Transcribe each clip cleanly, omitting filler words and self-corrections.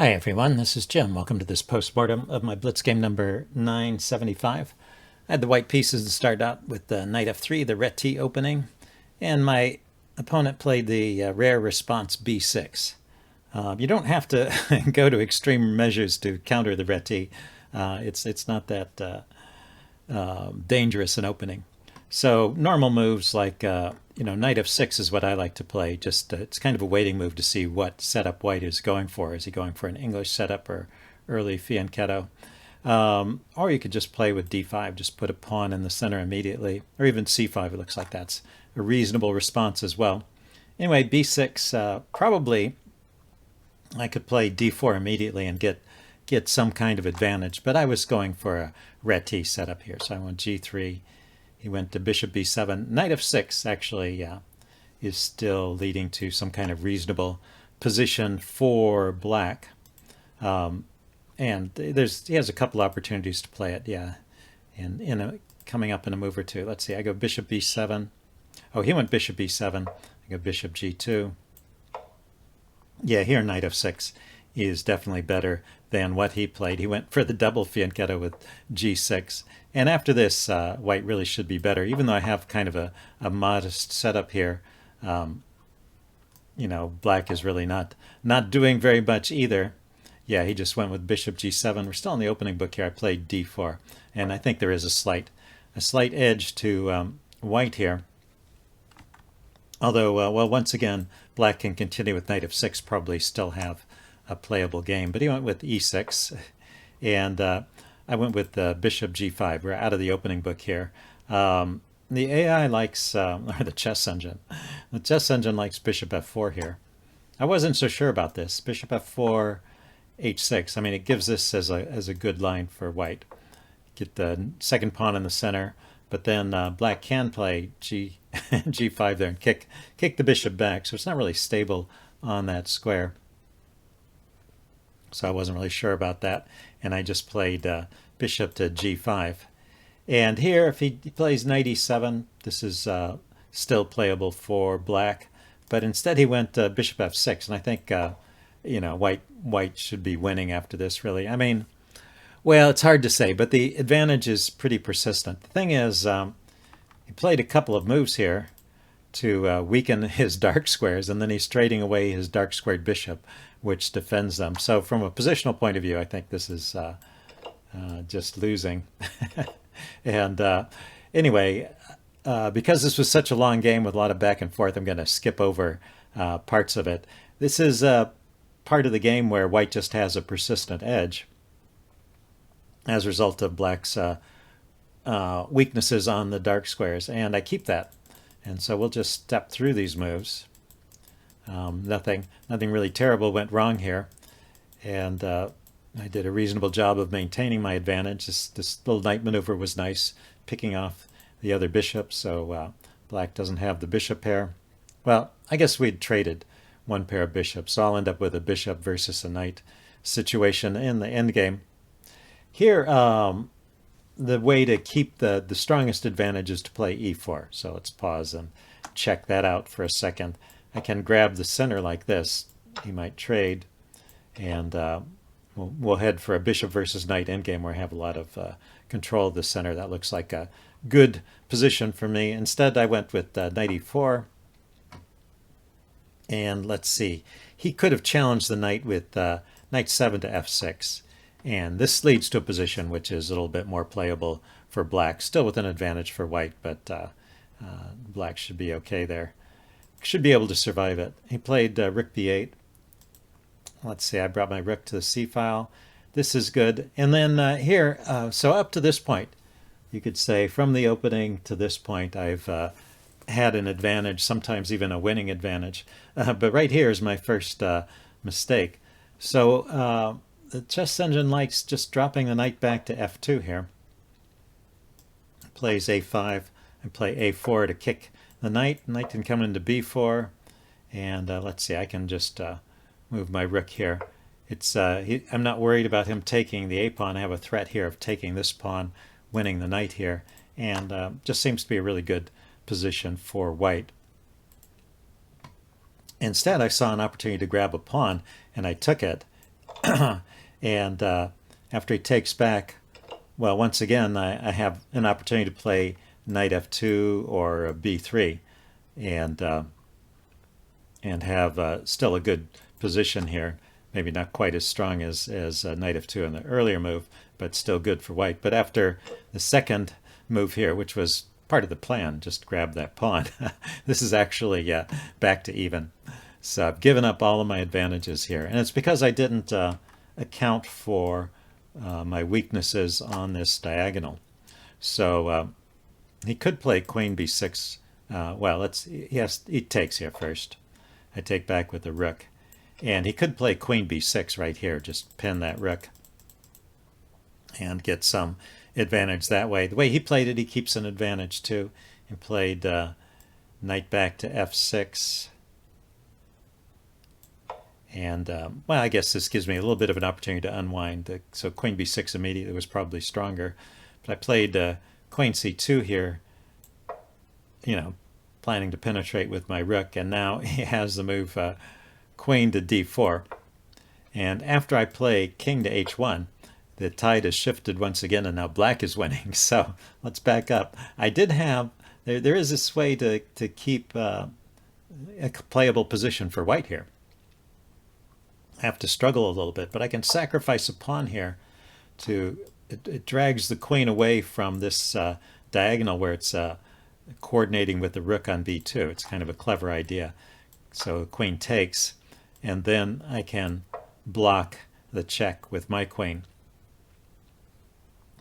Hi everyone, this is Jim. Welcome to this postmortem of my Blitz game number 975. I had the white pieces to start out with the knight f3, the Reti opening, and my opponent played the rare response b6. You don't have to go to extreme measures to counter the Reti. It's not that dangerous an opening. So normal moves like knight f6 is what I like to play. Just it's kind of a waiting move to see what setup white is going for. Is he going for an English setup or early fianchetto? Or you could just play with d5, just put a pawn in the center immediately, or even c5. It looks like that's a reasonable response as well. Anyway, b6, probably I could play d4 immediately and get some kind of advantage, but I was going for a Reti setup here, so I went g3. He went to bishop b7. Knight f6 actually is still leading to some kind of reasonable position for black. And he has a couple opportunities to play it, yeah, and coming up in a move or two. Let's see, I go bishop b7. Oh, he went bishop b7. I go bishop g2. Yeah, here knight f6 is definitely better than what he played. He went for the double fianchetto with g6. And after this, white really should be better, even though I have kind of a modest setup here. Black is really not doing very much either. Yeah, he just went with bishop g7. We're still in the opening book here. I played d4, and I think there is a slight edge to white here. Although, well, once again, black can continue with knight f6, probably still have a playable game. But he went with e6, and I went with bishop g5. We're out of the opening book here. The AI likes, or the chess engine. The chess engine likes bishop f4 here. I wasn't so sure about this. Bishop f4, h6. I mean, it gives this as a good line for white. Get the second pawn in the center, but then black can play g5 there and kick the bishop back. So it's not really stable on that square. So I wasn't really sure about that, and I just played bishop to g5. And here, if he plays knight e7, this is still playable for black. But instead, he went bishop f6, and I think white should be winning after this. Really, I mean, well, it's hard to say, but the advantage is pretty persistent. The thing is, he played a couple of moves here to weaken his dark squares, and then he's trading away his dark squared bishop, which defends them. So from a positional point of view, I think this is just losing. And anyway, because this was such a long game with a lot of back and forth, I'm going to skip over parts of it. This is part of the game where white just has a persistent edge as a result of black's weaknesses on the dark squares, and I keep that. And so we'll just step through these moves. Nothing really terrible went wrong here, and I did a reasonable job of maintaining my advantage. This little knight maneuver was nice, picking off the other bishop, so black doesn't have the bishop pair. Well, I guess we'd traded one pair of bishops, so I'll end up with a bishop versus a knight situation in the endgame. Here, the way to keep the strongest advantage is to play e4. So let's pause and check that out for a second. I can grab the center like this. He might trade, and we'll head for a bishop versus knight endgame where I have a lot of control of the center. That looks like a good position for me. Instead, I went with knight e4. And let's see. He could have challenged the knight with knight 7 to f6. And this leads to a position which is a little bit more playable for black, still with an advantage for white, but black should be okay there. Should be able to survive it. He played rook b8. Let's see, I brought my rook to the c-file. This is good. And then here, so up to this point, you could say from the opening to this point, I've had an advantage, sometimes even a winning advantage. But right here is my first mistake. So the chess engine likes just dropping the knight back to f2 here. Plays a5 and play a4 to kick the knight. Knight can come into b4, and let's see, I can just move my rook here. I'm not worried about him taking the a pawn. I have a threat here of taking this pawn, winning the knight here, and just seems to be a really good position for white. Instead, I saw an opportunity to grab a pawn, and I took it. And after he takes back, well, once again, I have an opportunity to play knight f2 or b3, and have still a good position here. Maybe not quite as strong as knight f2 in the earlier move, but still good for white. But after the second move here, which was part of the plan, just grab that pawn, this is actually back to even. So I've given up all of my advantages here. And it's because I didn't account for my weaknesses on this diagonal. So he could play queen b6. Well, he takes here first. I take back with the rook. And he could play queen b6 right here, just pin that rook and get some advantage that way. The way he played it, he keeps an advantage too. He played knight back to f6. And, well, I guess this gives me a little bit of an opportunity to unwind. So queen b6 immediately was probably stronger. But I played queen c2 here, planning to penetrate with my rook. And now he has the move queen to d4. And after I play king to h1, the tide has shifted once again, and now black is winning. So let's back up. I did have, there is this way to keep a playable position for white here. I have to struggle a little bit, but I can sacrifice a pawn here to, it drags the queen away from this diagonal where it's coordinating with the rook on b2. It's kind of a clever idea. So queen takes, and then I can block the check with my queen.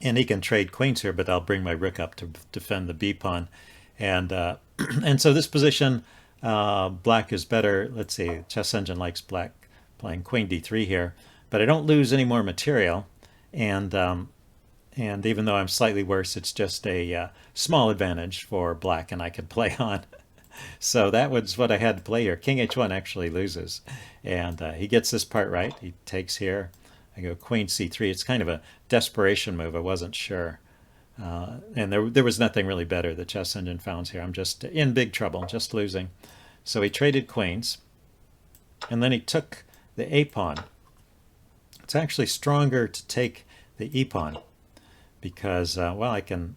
And he can trade queens here, but I'll bring my rook up to defend the b pawn. And and so this position, black is better. Let's see, Chess Engine likes black playing queen d3 here, but I don't lose any more material. And even though I'm slightly worse, it's just a small advantage for black, and I can play on. So that was what I had to play here. King h1 actually loses, and he gets this part right. He takes here. I go queen c3. It's kind of a desperation move. I wasn't sure. And there was nothing really better the Chess Engine found here. I'm just in big trouble, just losing. So he traded queens, and then he took the a pawn. It's actually stronger to take the e pawn because, well, I can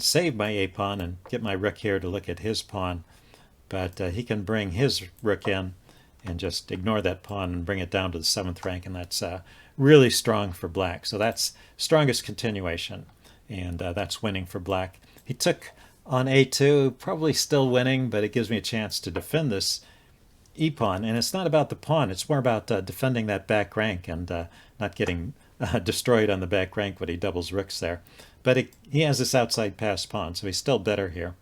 save my a pawn and get my rook here to look at his pawn, but he can bring his rook in and just ignore that pawn and bring it down to the 7th rank, and that's really strong for black. So that's strongest continuation, and that's winning for black. He took on a2, probably still winning, but it gives me a chance to defend this e pawn, and it's not about the pawn. It's more about defending that back rank and not getting destroyed on the back rank when he doubles rooks there. But he has this outside pass pawn, so he's still better here.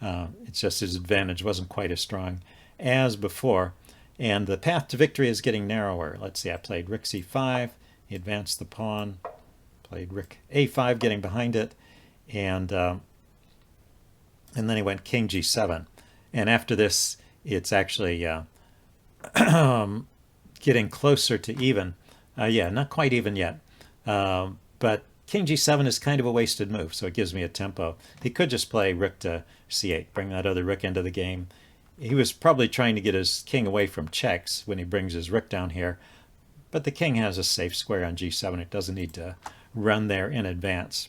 It's just his advantage wasn't quite as strong as before. And the path to victory is getting narrower. Let's see, I played rook c5. He advanced the pawn. Played rook a5, getting behind it. And then he went king g7. And after this, it's actually getting closer to even. Yeah, not quite even yet. But king g7 is kind of a wasted move, so it gives me a tempo. He could just play rook to c8, bring that other rook into the game. He was probably trying to get his king away from checks when he brings his rook down here, but the king has a safe square on g7. It doesn't need to run there in advance.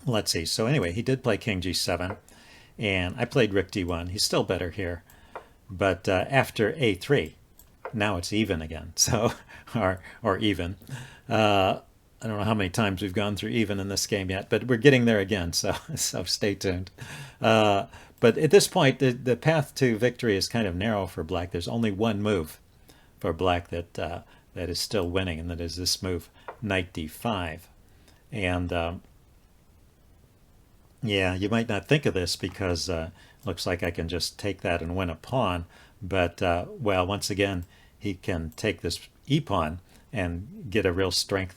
Let's see. So anyway, he did play king g7, and I played rook d1. He's still better here, but after a3, now it's even again. So, or even. I don't know how many times we've gone through even in this game yet, but we're getting there again, so stay tuned. But at this point, the path to victory is kind of narrow for black. There's only one move for black that is still winning, and that is this move, knight d5. And yeah, you might not think of this because it looks like I can just take that and win a pawn. But, well, once again, he can take this e-pawn and get a real strength,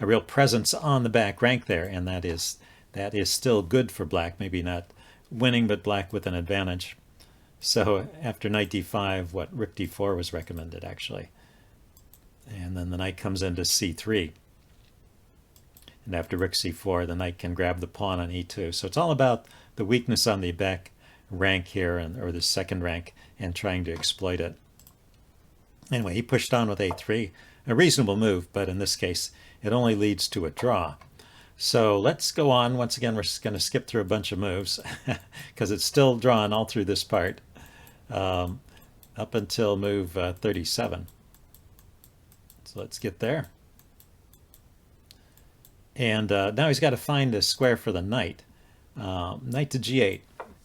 a real presence on the back rank there, and that is still good for black. Maybe not winning, but black with an advantage. So after knight d5, what, rook d4 was recommended actually, and then the knight comes into c3, and after rook c4, the knight can grab the pawn on e2. So it's all about the weakness on the back rank here, or the second rank, and trying to exploit it. Anyway, he pushed on with a3, a reasonable move, but in this case, it only leads to a draw. So let's go on. Once again, we're just going to skip through a bunch of moves because it's still drawn all through this part up until move 37. So let's get there. And now he's got to find a square for the knight. Knight to g8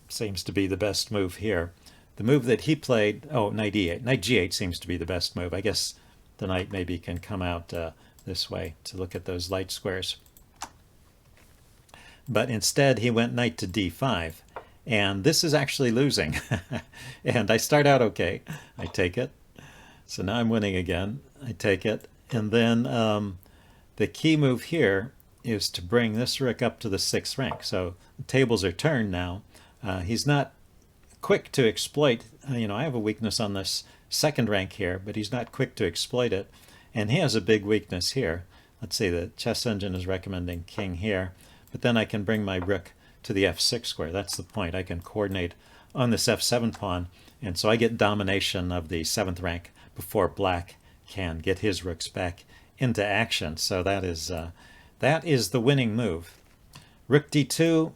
seems to be the best move here. The move that he played, oh, knight e8. Knight g8 seems to be the best move. I guess the knight maybe can come out this way to look at those light squares. But instead he went knight to d5. And this is actually losing. And I start out okay. I take it. So now I'm winning again. I take it. And then the key move here is to bring this rook up to the 6th rank. So the tables are turned now. He's not quick to exploit. You know, I have a weakness on this 2nd rank here, but he's not quick to exploit it. And he has a big weakness here. Let's see, the chess engine is recommending king here, but then I can bring my rook to the f6 square. That's the point. I can coordinate on this f7 pawn, and so I get domination of the 7th rank before black can get his rooks back into action. So that is the winning move. Rook d2.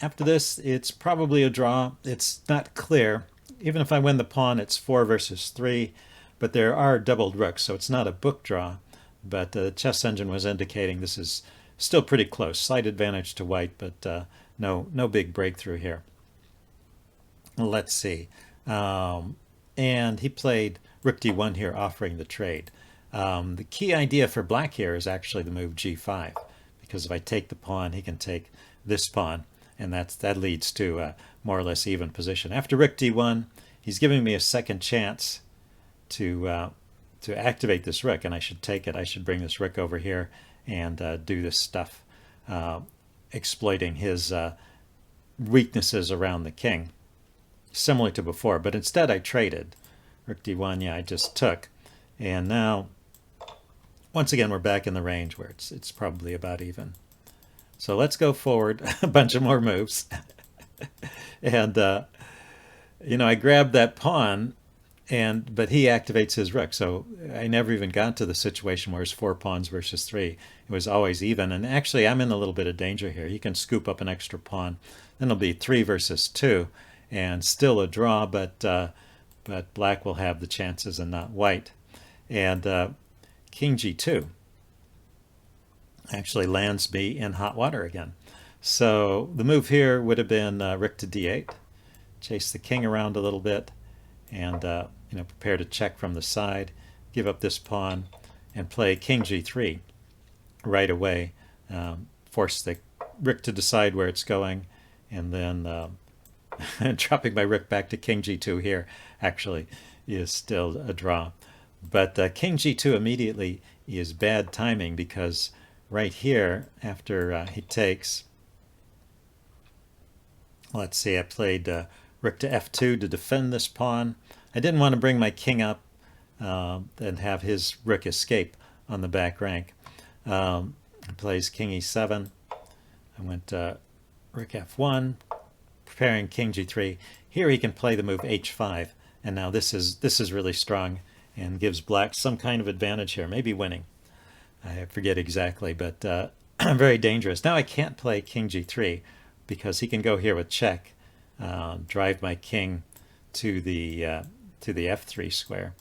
After this, it's probably a draw. It's not clear. Even if I win the pawn, it's 4 versus 3, but there are doubled rooks, so it's not a book draw. But the chess engine was indicating this is still pretty close. Slight advantage to white, but no big breakthrough here. Let's see. And he played rook d1 here, offering the trade. The key idea for black here is actually the move g5, because if I take the pawn, he can take this pawn, and that leads to a more or less even position. After rook d1, he's giving me a second chance to activate this rook, and I should take it. I should bring this rook over here and do this stuff, exploiting his weaknesses around the king, similar to before. But instead I traded. Rook d1, yeah, I just took. And now, once again, we're back in the range where it's probably about even. So let's go forward a bunch of more moves. And, you know, I grabbed that pawn, but he activates his rook. So I never even got to the situation where it's 4 pawns versus 3. It was always even. And actually, I'm in a little bit of danger here. He can scoop up an extra pawn. Then it'll be 3 versus 2, and still a draw, but black will have the chances and not white. And king g2 actually lands me in hot water again. So the move here would have been rook to d8, chase the king around a little bit, and you know, prepare to check from the side, give up this pawn, and play king g3 right away, force the rook to decide where it's going, and then dropping my rook back to king g2 here actually is still a draw. But king g2 immediately is bad timing, because right here, after he takes, let's see, I played rook to f2 to defend this pawn. I didn't want to bring my king up and have his rook escape on the back rank. He plays king e7. I went rook f1, preparing king g3. Here he can play the move h5, and now this is really strong and gives black some kind of advantage here, maybe winning. I forget exactly, but very dangerous. Now I can't play king g3 because he can go here with check, drive my king to the f3 square,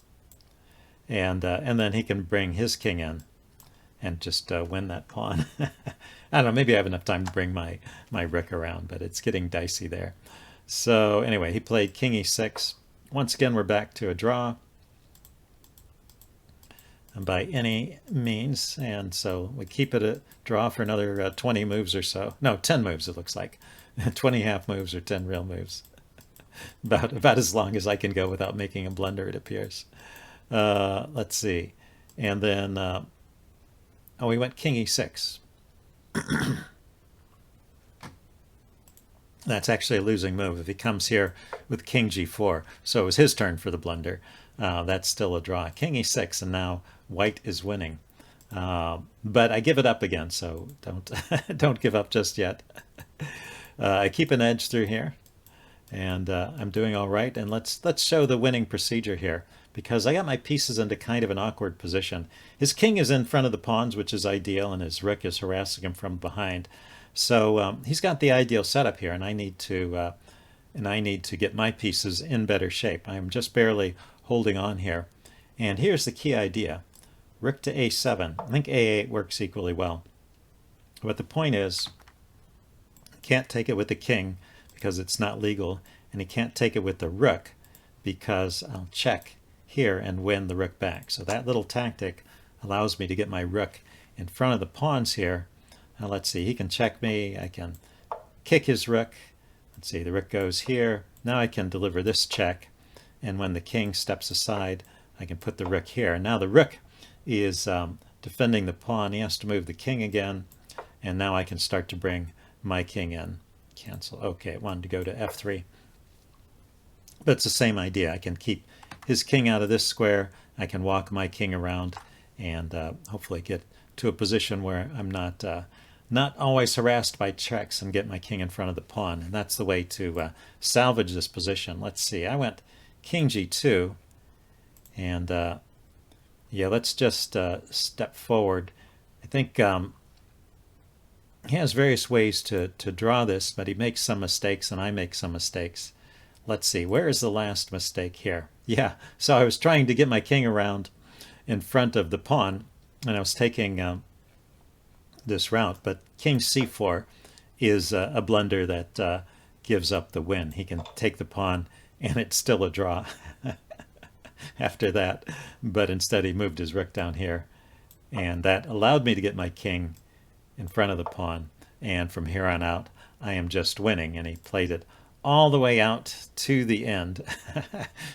and then he can bring his king in and just win that pawn. I don't know, maybe I have enough time to bring my rook around, but it's getting dicey there. So anyway, he played king e6. Once again, we're back to a draw by any means, and so we keep it a draw for another 20 moves or so. No, 10 moves it looks like. 20 half moves or 10 real moves. About as long as I can go without making a blunder, it appears. Let's see. And then, oh, we went king e6. That's actually a losing move if he comes here with king g4. So it was his turn for the blunder. That's still a draw. King e6, and now white is winning. But I give it up again, so don't give up just yet. I keep an edge through here, and I'm doing all right. And let's show the winning procedure here. because I got my pieces into kind of an awkward position. His king is in front of the pawns, which is ideal, and his rook is harassing him from behind. So he's got the ideal setup here, and I need to get my pieces in better shape. I'm just barely holding on here. And here's the key idea. Rook to a7. I think a8 works equally well. But the point is, can't take it with the king because it's not legal, and he can't take it with the rook because I'll check here and win the rook back. So that little tactic allows me to get my rook in front of the pawns here. Now let's see, he can check me, I can kick his rook. Let's see, the rook goes here. Now I can deliver this check, and when the king steps aside, I can put the rook here. Now the rook is defending the pawn. He has to move the king again, and now I can start to bring my king in. Cancel. Okay, it wanted to go to f3. But it's the same idea. I can keep his king out of this square. I can walk my king around and hopefully get to a position where I'm not always harassed by checks and get my king in front of the pawn. And that's the way to salvage this position. Let's see. I went king g2. And yeah, let's just step forward. I think he has various ways to draw this, but he makes some mistakes and I make some mistakes. Let's see, where is the last mistake here? Yeah, so I was trying to get my king around in front of the pawn, and I was taking this route, but king c4 is a blunder that gives up the win. He can take the pawn, and it's still a draw after that, but instead he moved his rook down here, and that allowed me to get my king in front of the pawn, and from here on out I am just winning, and he played it all the way out to the end.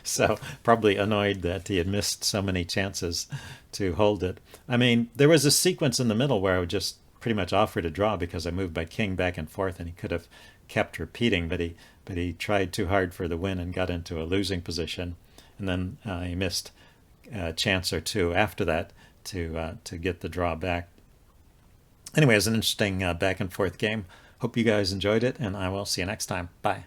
So probably annoyed that he had missed so many chances to hold it. I mean, there was a sequence in the middle where I would just pretty much offer to draw because I moved my king back and forth, and he could have kept repeating, but he tried too hard for the win and got into a losing position, and then he missed a chance or two after that to get the draw back. Anyway, it was an interesting back and forth game. Hope you guys enjoyed it, and I will see you next time. Bye.